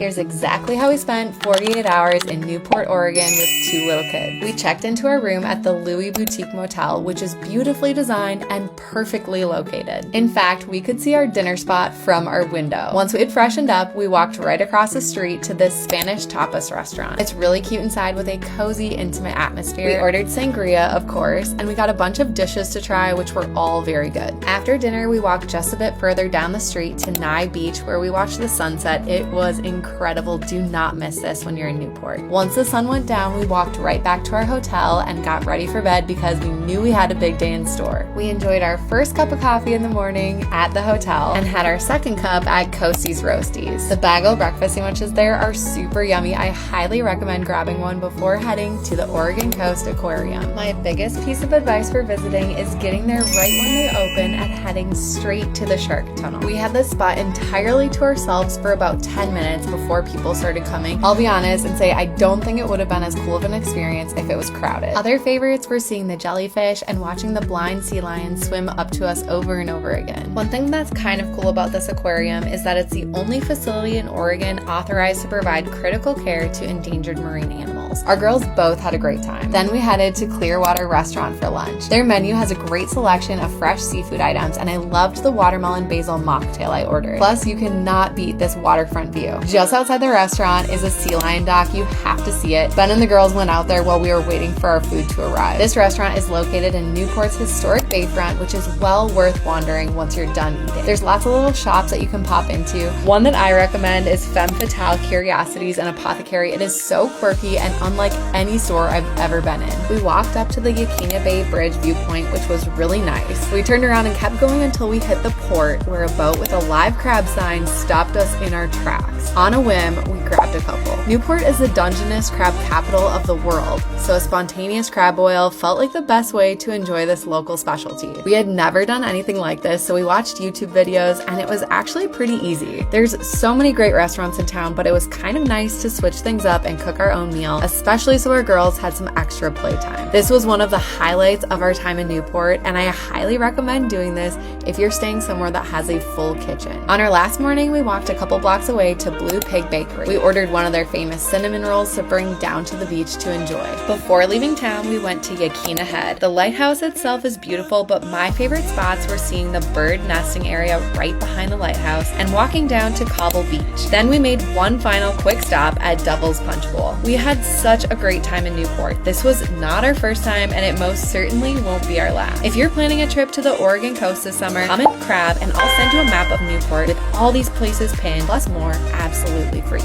Here's exactly how we spent 48 hours in Newport, Oregon with 2 little kids. We checked into our room at the Louie Boutique Motel, which is beautifully designed and perfectly located. In fact, we could see our dinner spot from our window. Once we had freshened up, we walked right across the street to this Spanish tapas restaurant. It's really cute inside with a cozy, intimate atmosphere. We ordered sangria, of course, and we got a bunch of dishes to try, which were all very good. After dinner, we walked just a bit further down the street to Nye Beach, where we watched the sunset. It was incredible. Do not miss this when you're in Newport. Once the sun went down, we walked right back to our hotel and got ready for bed because we knew we had a big day in store. We enjoyed our first cup of coffee in the morning at the hotel and had our second cup at Coasties Roasties. The bagel breakfast sandwiches there are super yummy. I highly recommend grabbing one before heading to the Oregon Coast Aquarium. My biggest piece of advice for visiting is getting there right when they open and heading straight to the shark tunnel. We had this spot entirely to ourselves for about 10 minutes before people started coming. I'll be honest and say I don't think it would have been as cool of an experience if it was crowded. Other favorites were seeing the jellyfish and watching the blind sea lions swim up to us over and over again. One thing that's kind of cool about this aquarium is that it's the only facility in Oregon authorized to provide critical care to endangered marine animals. Our girls both had a great time. Then we headed to Clearwater Restaurant for lunch. Their menu has a great selection of fresh seafood items, and I loved the watermelon basil mocktail I ordered. Plus, you cannot beat this waterfront view. Just outside the restaurant is a sea lion dock. You have to see it. Ben and the girls went out there while we were waiting for our food to arrive. This restaurant is located in Newport's Historic Bayfront, which is well worth wandering once you're done eating. There's lots of little shops that you can pop into. One that I recommend is Femme Fatale Curiosities and Apothecary. It is so quirky and unlike any store I've ever been in. We walked up to the Yaquina Bay Bridge viewpoint, which was really nice. We turned around and kept going until we hit the port, where a boat with a live crab sign stopped us in our tracks. On a whim, we grabbed a couple. Newport is the Dungeness crab capital of the world, so a spontaneous crab boil felt like the best way to enjoy this local specialty. We had never done anything like this, so we watched YouTube videos, and it was actually pretty easy. There's so many great restaurants in town, but it was kind of nice to switch things up and cook our own meal, especially so our girls had some extra playtime. This was one of the highlights of our time in Newport, and I highly recommend doing this if you're staying somewhere that has a full kitchen. On our last morning, we walked a couple blocks away to Blue Pig Bakery. We ordered one of their famous cinnamon rolls to bring down to the beach to enjoy. Before leaving town, we went to Yaquina Head. The lighthouse itself is beautiful, but my favorite spots were seeing the bird nesting area right behind the lighthouse and walking down to Cobble Beach. Then we made one final quick stop at Devil's Punch Bowl. We had such a great time in Newport. This was not our first time, and it most certainly won't be our last. If you're planning a trip to the Oregon coast this summer, comment crab and I'll send you a map of Newport with all these places pinned, plus more absolutely free.